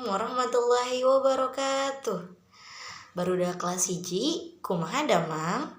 warahmatullahi wabarakatuh. Barudak kelas hiji, kumaha damang?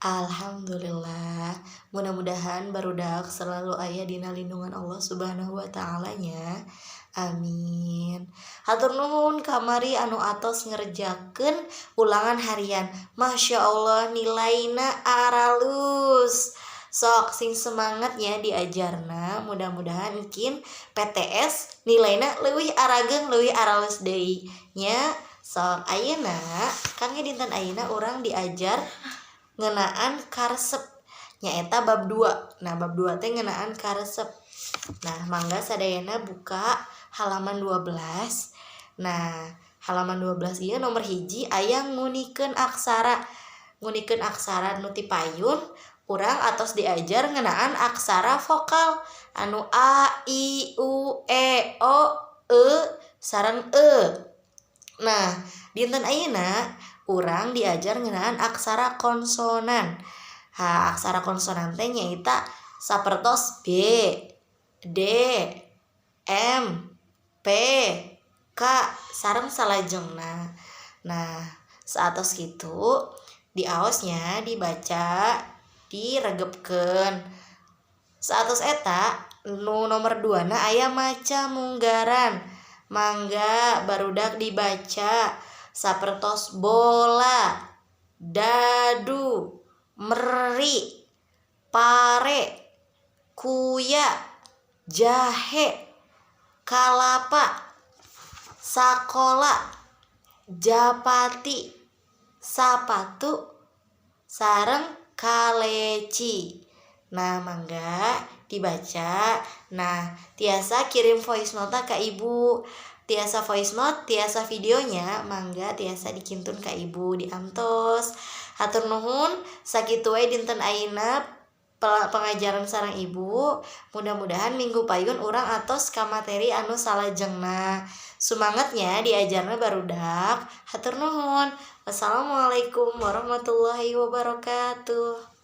Alhamdulillah. Mudah-mudahan barudak selalu aya dina lindungan Allah Subhanahu wa taala nya. Amin. Hatur nuhun kamari anu atos ngerjakeun ulangan harian. Masya Allah nilaina aralus. Sok sing semangatnya diajarna, mudah-mudahan mungkin PTS nilaina leuwih arageng leuwih aralus deui nya. Sok ayeuna kangge dinten ayeuna urang diajar ngeunaan karesep nyaeta bab 2. Nah bab 2 teh ngeunaan karesep. Nah mangga sadayana buka halaman 12. Nah halaman 12 ieu nomor hiji aya ngunikeun aksara. Ngunikeun aksara nu ti payun urang atos diajar ngeunaan aksara vokal anu a, i, u, e, o, e sareng e. Nah, dinten ayeuna urang diajar ngeunaan aksara konsonan. Aksara konsonan teh nyaeta sapertos B, D, M, P, K sareng salajengna. Nah, saatos kitu diaosnya dibaca diregepkeun. Saatos eta nu nomor 2 na aya maca munggaran. Mangga barudak dibaca sapertos bola, dadu, meri, pare, kuya, jahe, kalapa, sakola, japati, sapatu sareng kaleci. Nah mangga dibaca. Nah tiasa kirim voice note ka ibu, tiasa voice note tiasa videonya mangga tiasa dikintun ka ibu diantos. Hatur nuhun sakitu wae dinten ayeuna pengajaran sareng ibu. Mudah-mudahan minggu payun urang atos ka materi anu salajengna. Sumangetnya diajarna barudak. Hatur nuhun. Wassalamualaikum warahmatullahi wabarakatuh.